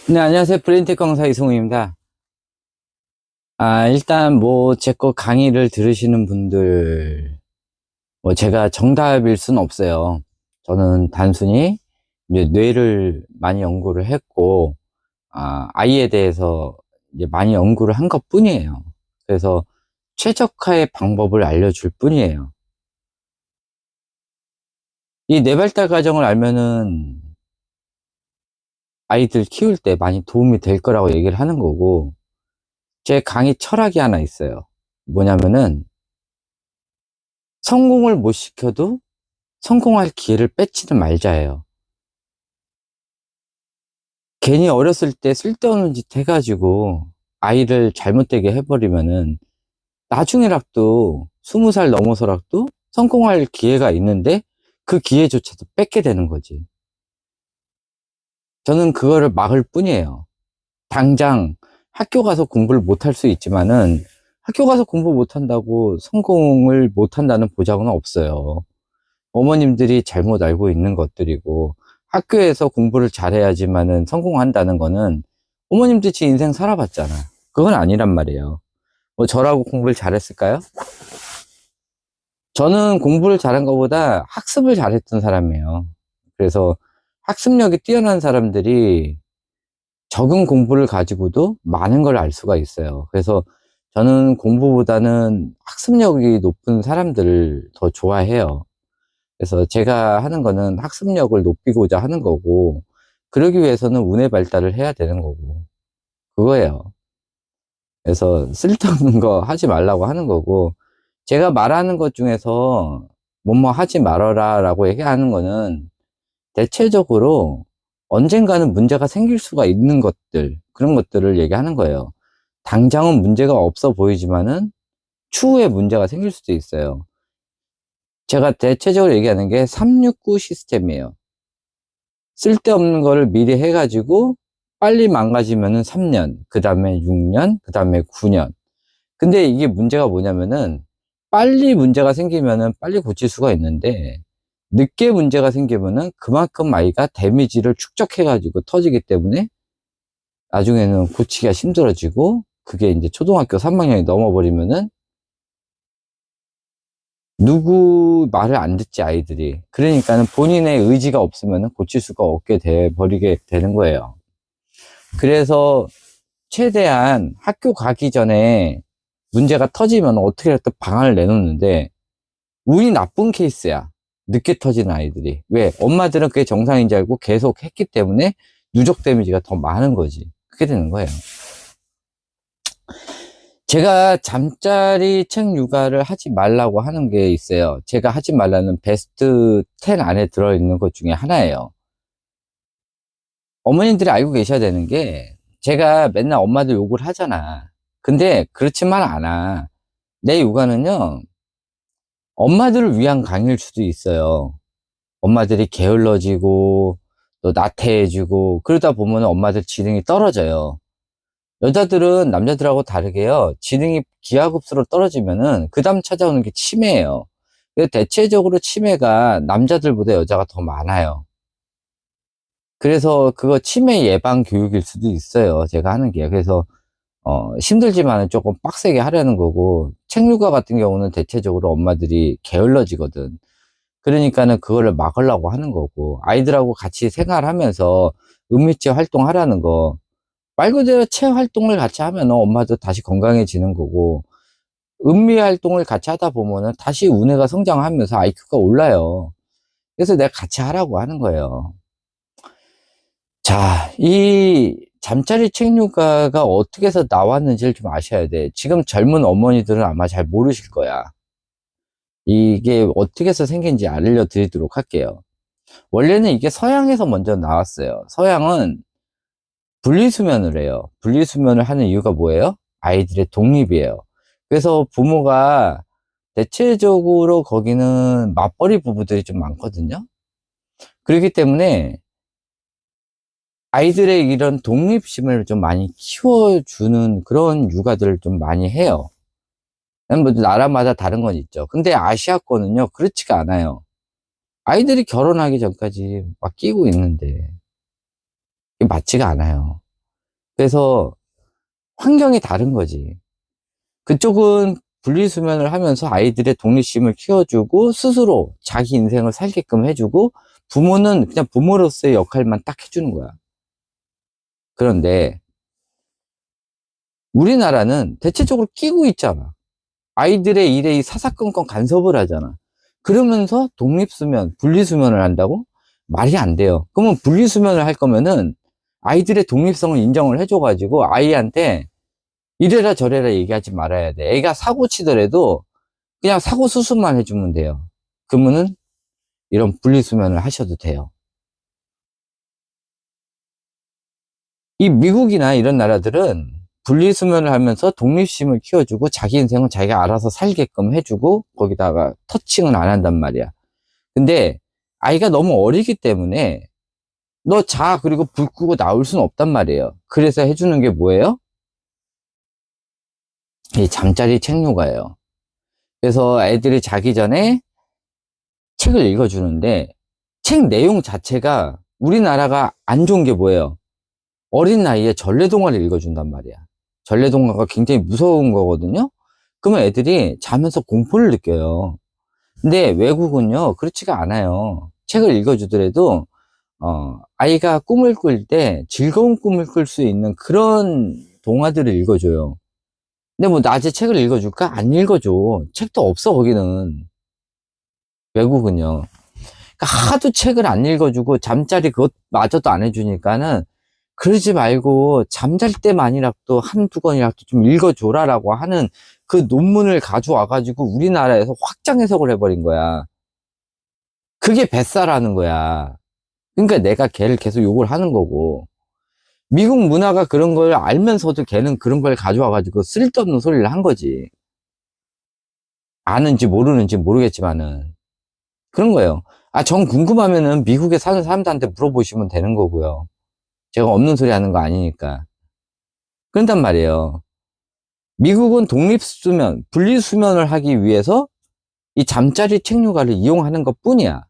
네, 안녕하세요. 브레인테크 강사 이승우입니다. 일단 제 거 강의를 들으시는 분들, 제가 정답일 수는 없어요. 저는 단순히 이제 뇌를 많이 연구를 했고, 아이에 대해서 이제 많이 연구를 한 것 뿐이에요. 그래서 최적화의 방법을 알려줄 뿐이에요. 이 뇌발달 과정을 알면은 아이들 키울 때 많이 도움이 될 거라고 얘기를 하는 거고, 제 강의 철학이 하나 있어요. 뭐냐면은, 성공을 못 시켜도 성공할 기회를 뺏지는 말자예요. 괜히 어렸을 때 쓸데없는 짓 해가지고 아이를 잘못되게 해버리면은 나중에라도 20살 넘어서라도 성공할 기회가 있는데 그 기회조차도 뺏게 되는 거지. 저는 그거를 막을 뿐이에요. 당장 학교 가서 공부를 못할 수 있지만은 학교 가서 공부 못한다고 성공을 못한다는 보장은 없어요. 어머님들이 잘못 알고 있는 것들이고, 학교에서 공부를 잘해야지만은 성공한다는 거는 어머님들 지 인생 살아봤잖아. 그건 아니란 말이에요. 저라고 공부를 잘했을까요? 저는 공부를 잘한 것보다 학습을 잘했던 사람이에요. 그래서 학습력이 뛰어난 사람들이 적은 공부를 가지고도 많은 걸 알 수가 있어요. 그래서 저는 공부보다는 학습력이 높은 사람들을 더 좋아해요. 그래서 제가 하는 거는 학습력을 높이고자 하는 거고, 그러기 위해서는 운의 발달을 해야 되는 거고, 그거예요. 그래서 쓸데없는 거 하지 말라고 하는 거고, 제가 말하는 것 중에서 뭐뭐 하지 말아라 라고 얘기하는 거는 대체적으로 언젠가는 문제가 생길 수가 있는 것들, 그런 것들을 얘기하는 거예요. 당장은 문제가 없어 보이지만은 추후에 문제가 생길 수도 있어요. 제가 대체적으로 얘기하는 게 369 시스템이에요. 쓸데없는 거를 미리 해가지고 빨리 망가지면은 3년, 그 다음에 6년, 그 다음에 9년. 근데 이게 문제가 뭐냐면은 빨리 문제가 생기면은 빨리 고칠 수가 있는데 늦게 문제가 생기면은 그만큼 아이가 데미지를 축적해가지고 터지기 때문에 나중에는 고치기가 힘들어지고 그게 이제 초등학교 3학년이 넘어버리면은 누구 말을 안 듣지 아이들이. 그러니까는 본인의 의지가 없으면은 고칠 수가 없게 돼 버리게 되는 거예요. 그래서 최대한 학교 가기 전에 문제가 터지면 어떻게든 방안을 내놓는데 운이 나쁜 케이스야. 늦게 터지는 아이들이. 왜? 엄마들은 그게 정상인 줄 알고 계속 했기 때문에 누적 데미지가 더 많은 거지. 그게 되는 거예요. 제가 잠자리 책 육아를 하지 말라고 하는 게 있어요. 제가 하지 말라는 베스트 10 안에 들어있는 것 중에 하나예요. 어머님들이 알고 계셔야 되는 게 제가 맨날 엄마들 욕을 하잖아. 근데 그렇지만 않아. 내 육아는요, 엄마들을 위한 강의일 수도 있어요. 엄마들이 게을러지고 또 나태해지고 그러다 보면 엄마들 지능이 떨어져요. 여자들은 남자들하고 다르게요. 지능이 기하급수로 떨어지면은 그 다음 찾아오는 게 치매예요. 그래서 대체적으로 치매가 남자들보다 여자가 더 많아요. 그래서 그거 치매 예방 교육일 수도 있어요. 제가 하는 게. 그래서 힘들지만은 조금 빡세게 하려는 거고, 책육아 같은 경우는 대체적으로 엄마들이 게을러지거든. 그러니까는 그거를 막으려고 하는 거고, 아이들하고 같이 생활하면서 은밀체 활동하라는 거, 말 그대로 체 활동을 같이 하면 엄마도 다시 건강해지는 거고, 은미 활동을 같이 하다 보면은 다시 우뇌가 성장하면서 IQ가 올라요. 그래서 내가 같이 하라고 하는 거예요. 자, 이 잠자리 책육아가 어떻게 해서 나왔는지를 좀 아셔야 돼. 지금 젊은 어머니들은 아마 잘 모르실 거야. 이게 어떻게 해서 생긴지 알려드리도록 할게요. 원래는 이게 서양에서 먼저 나왔어요. 서양은 분리수면을 해요. 분리수면을 하는 이유가 뭐예요? 아이들의 독립이에요. 그래서 부모가 대체적으로 거기는 맞벌이 부부들이 좀 많거든요. 그렇기 때문에 아이들의 이런 독립심을 좀 많이 키워주는 그런 육아들을 좀 많이 해요. 뭐 나라마다 다른 건 있죠. 근데 아시아권은요, 그렇지가 않아요. 아이들이 결혼하기 전까지 막 끼고 있는데, 이게 맞지가 않아요. 그래서 환경이 다른 거지. 그쪽은 분리수면을 하면서 아이들의 독립심을 키워주고 스스로 자기 인생을 살게끔 해주고 부모는 그냥 부모로서의 역할만 딱 해주는 거야. 그런데 우리나라는 대체적으로 끼고 있잖아. 아이들의 일에 이 사사건건 간섭을 하잖아. 그러면서 독립수면, 분리수면을 한다고? 말이 안 돼요. 그러면 분리수면을 할 거면은 아이들의 독립성을 인정을 해줘가지고 아이한테 이래라 저래라 얘기하지 말아야 돼. 애가 사고 치더라도 그냥 사고 수습만 해주면 돼요. 그러면은 이런 분리수면을 하셔도 돼요. 이 미국이나 이런 나라들은 분리수면을 하면서 독립심을 키워주고 자기 인생은 자기가 알아서 살게끔 해주고 거기다가 터칭은 안 한단 말이야. 근데 아이가 너무 어리기 때문에 너 자, 그리고 불 끄고 나올 수는 없단 말이에요. 그래서 해주는 게 뭐예요? 이 잠자리 책요가예요. 그래서 애들이 자기 전에 책을 읽어주는데 책 내용 자체가 우리나라가 안 좋은 게 뭐예요? 어린 나이에 전래동화를 읽어준단 말이야. 전래동화가 굉장히 무서운 거거든요. 그러면 애들이 자면서 공포를 느껴요. 근데 외국은요, 그렇지가 않아요. 책을 읽어주더라도 아이가 꿈을 꿀 때 즐거운 꿈을 꿀 수 있는 그런 동화들을 읽어줘요. 근데 뭐 낮에 책을 읽어줄까? 안 읽어줘. 책도 없어, 거기는. 외국은요. 그러니까 하도 책을 안 읽어주고 잠자리 그것마저도 안 해주니까는 그러지 말고 잠잘 때만이라도 한두 권이라도 좀 읽어줘라라고 하는 그 논문을 가져와가지고 우리나라에서 확장 해석을 해버린 거야. 그게 뱃사라는 거야. 그러니까 내가 걔를 계속 욕을 하는 거고. 미국 문화가 그런 걸 알면서도 걔는 그런 걸 가져와가지고 쓸데없는 소리를 한 거지. 아는지 모르는지 모르겠지만은. 그런 거예요. 아, 정 궁금하면은 미국에 사는 사람들한테 물어보시면 되는 거고요. 제가 없는 소리 하는 거 아니니까. 그런단 말이에요. 미국은 독립수면, 분리수면을 하기 위해서 이 잠자리 책류가를 이용하는 것 뿐이야.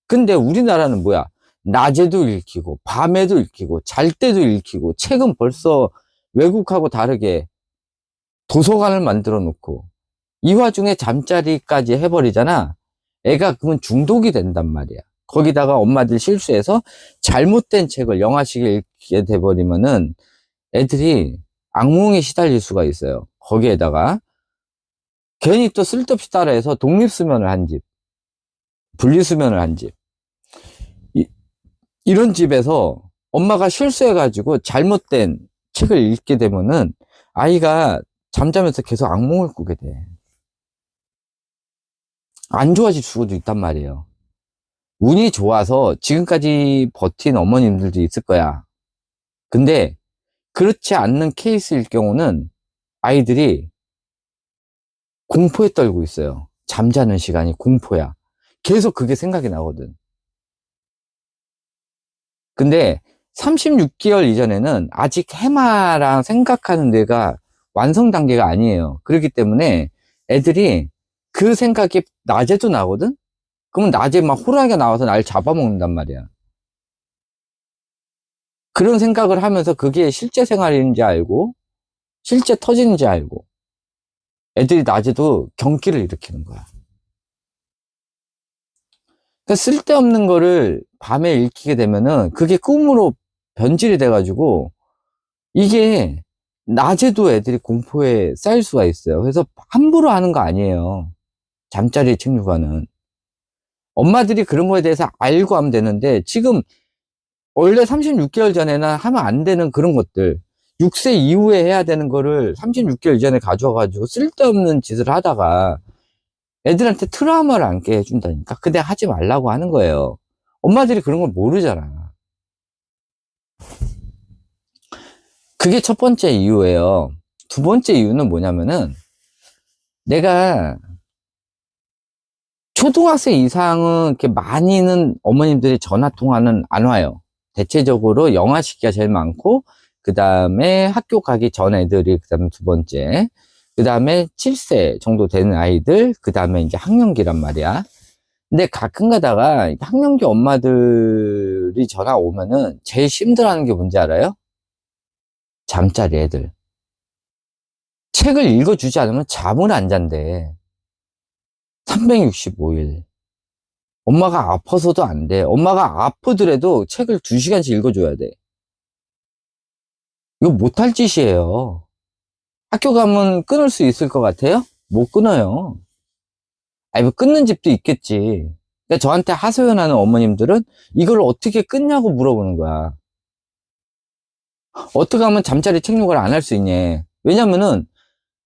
근데 우리나라는 뭐야? 낮에도 읽히고, 밤에도 읽히고, 잘 때도 읽히고, 책은 벌써 외국하고 다르게 도서관을 만들어 놓고, 이 와중에 잠자리까지 해버리잖아. 애가 그러면 중독이 된단 말이야. 거기다가 엄마들 실수해서 잘못된 책을 영화식에 읽게 돼버리면은 애들이 악몽에 시달릴 수가 있어요. 거기에다가 괜히 또 쓸데없이 따라해서 독립수면을 한 집, 분리수면을 한 집. 이런 집에서 엄마가 실수해가지고 잘못된 책을 읽게 되면은 아이가 잠자면서 계속 악몽을 꾸게 돼. 안 좋아질 수도 있단 말이에요. 운이 좋아서 지금까지 버틴 어머님들도 있을 거야. 근데 그렇지 않는 케이스일 경우는 아이들이 공포에 떨고 있어요. 잠자는 시간이 공포야. 계속 그게 생각이 나거든. 근데 36개월 이전에는 아직 해마랑 생각하는 뇌가 완성 단계가 아니에요. 그렇기 때문에 애들이 그 생각이 낮에도 나거든? 그러면 낮에 막 호랑이가 나와서 날 잡아먹는단 말이야. 그런 생각을 하면서 그게 실제 생활인지 알고, 실제 터지는지 알고, 애들이 낮에도 경기를 일으키는 거야. 그러니까 쓸데없는 거를 밤에 읽히게 되면은 그게 꿈으로 변질이 돼가지고 이게 낮에도 애들이 공포에 쌓일 수가 있어요. 그래서 함부로 하는 거 아니에요. 잠자리 책류가는. 엄마들이 그런 거에 대해서 알고 하면 되는데 지금 원래 36개월 전에는 하면 안 되는 그런 것들 6세 이후에 해야 되는 거를 36개월 전에 가져와가지고 쓸데없는 짓을 하다가 애들한테 트라우마를 안게 해준다니까. 근데 하지 말라고 하는 거예요. 엄마들이 그런 걸 모르잖아. 그게 첫 번째 이유예요. 두 번째 이유는 뭐냐면은 내가 초등학생 이상은 이렇게 많이는 어머님들이 전화 통화는 안 와요. 대체적으로 영아 시기가 제일 많고, 그 다음에 학교 가기 전 애들이, 그 다음에 두 번째, 그 다음에 7세 정도 되는 아이들, 그 다음에 이제 학령기란 말이야. 근데 가끔 가다가 학령기 엄마들이 전화 오면은 제일 힘들어하는 게 뭔지 알아요? 잠자리 애들. 책을 읽어주지 않으면 잠을 안 잔대. 365일. 엄마가 아파서도 안 돼. 엄마가 아프더라도 책을 2시간씩 읽어줘야 돼. 이거 못할 짓이에요. 학교 가면 끊을 수 있을 것 같아요? 못 끊어요. 아니, 뭐 끊는 집도 있겠지. 그러니까 저한테 하소연하는 어머님들은 이걸 어떻게 끊냐고 물어보는 거야. 어떻게 하면 잠자리 책록을 안 할 수 있냐. 왜냐면은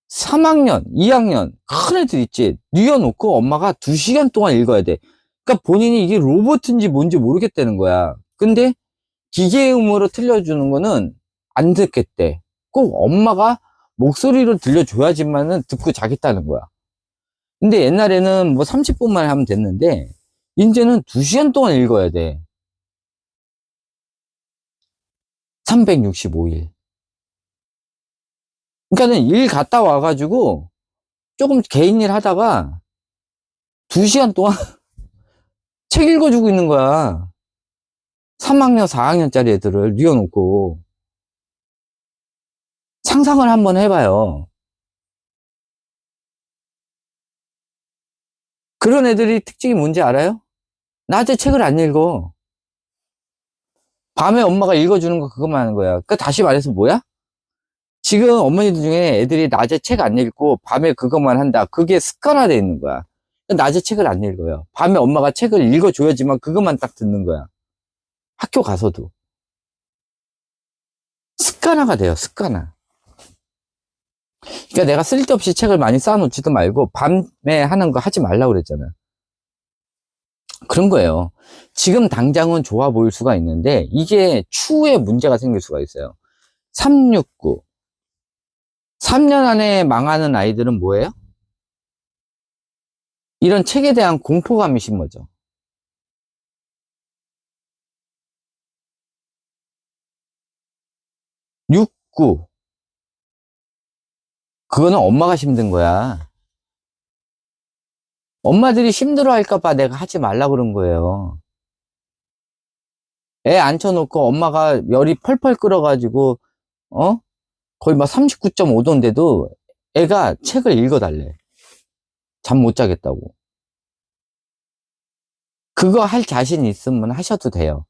3학년, 2학년, 큰 애들 있지. 뉘어놓고 엄마가 2시간 동안 읽어야 돼. 그러니까 본인이 이게 로봇인지 뭔지 모르겠다는 거야. 근데 기계의 음으로 들려주는 거는 안 듣겠대. 꼭 엄마가 목소리로 들려줘야지만은 듣고 자겠다는 거야. 근데 옛날에는 뭐 30분만 하면 됐는데, 이제는 2시간 동안 읽어야 돼. 365일. 그러니까는 일 갔다 와가지고 조금 개인 일 하다가 2시간 동안 책 읽어주고 있는 거야. 3학년, 4학년짜리 애들을 뉘어놓고. 상상을 한번 해봐요. 그런 애들이 특징이 뭔지 알아요? 낮에 책을 안 읽어. 밤에 엄마가 읽어주는 거 그것만 하는 거야. 그러니까 다시 말해서 뭐야? 지금 어머니들 중에 애들이 낮에 책 안 읽고 밤에 그것만 한다. 그게 습관화되어 있는 거야. 낮에 책을 안 읽어요. 밤에 엄마가 책을 읽어줘야지만 그것만 딱 듣는 거야. 학교 가서도. 습관화가 돼요, 습관화. 그러니까 내가 쓸데없이 책을 많이 쌓아놓지도 말고 밤에 하는 거 하지 말라고 그랬잖아. 그런 거예요. 지금 당장은 좋아 보일 수가 있는데 이게 추후에 문제가 생길 수가 있어요. 369. 3년 안에 망하는 아이들은 뭐예요? 이런 책에 대한 공포감이 심어져. 69. 그거는 엄마가 힘든 거야. 엄마들이 힘들어 할까봐 내가 하지 말라 그런 거예요. 애 앉혀놓고 엄마가 열이 펄펄 끓어가지고, 어? 거의 막 39.5도인데도 애가 책을 읽어달래. 잠 못 자겠다고. 그거 할 자신 있으면 하셔도 돼요.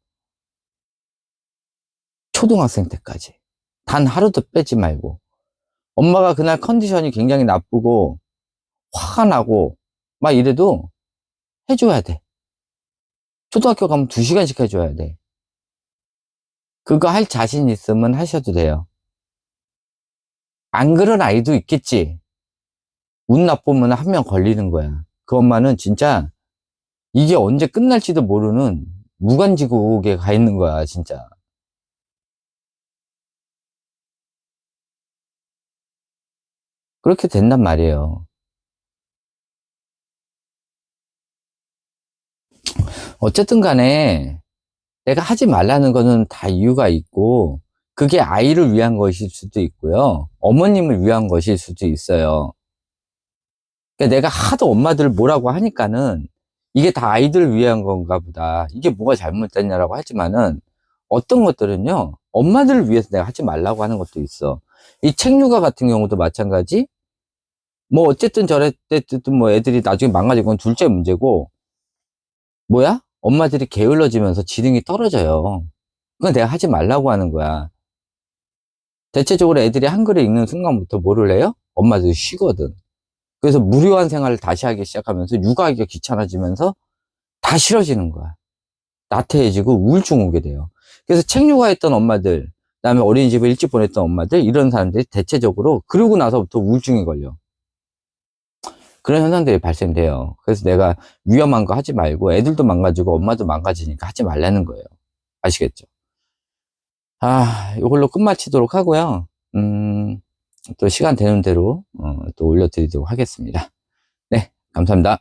초등학생 때까지. 단 하루도 빼지 말고. 엄마가 그날 컨디션이 굉장히 나쁘고, 화가 나고, 막 이래도 해줘야 돼. 초등학교 가면 2시간씩 해줘야 돼. 그거 할 자신 있으면 하셔도 돼요. 안 그런 아이도 있겠지. 운 나쁘면 한 명 걸리는 거야. 그 엄마는 진짜 이게 언제 끝날지도 모르는 무간지국에 가 있는 거야, 진짜. 그렇게 된단 말이에요. 어쨌든 간에 내가 하지 말라는 거는 다 이유가 있고, 그게 아이를 위한 것일 수도 있고요. 어머님을 위한 것일 수도 있어요. 그러니까 내가 하도 엄마들 뭐라고 하니까는 이게 다 아이들을 위한 건가 보다. 이게 뭐가 잘못됐냐라고 하지만은 어떤 것들은요, 엄마들을 위해서 내가 하지 말라고 하는 것도 있어. 이 책육아 같은 경우도 마찬가지. 뭐 어쨌든 저랬든 뭐 애들이 나중에 망가지고 건 둘째 문제고, 뭐야? 엄마들이 게을러지면서 지능이 떨어져요. 그건 내가 하지 말라고 하는 거야. 대체적으로 애들이 한글을 읽는 순간부터 뭐를 해요? 엄마들이 쉬거든. 그래서 무료한 생활을 다시 하기 시작하면서 육아하기가 귀찮아지면서 다 싫어지는 거야. 나태해지고 우울증 오게 돼요. 그래서 책 육아했던 엄마들, 그다음에 어린이집에 일찍 보냈던 엄마들, 이런 사람들이 대체적으로 그러고 나서부터 우울증이 걸려. 그런 현상들이 발생돼요. 그래서 내가 위험한 거 하지 말고 애들도 망가지고 엄마도 망가지니까 하지 말라는 거예요. 아시겠죠? 아, 이걸로 끝마치도록 하고요. 또 시간 되는 대로 또 올려드리도록 하겠습니다. 네, 감사합니다.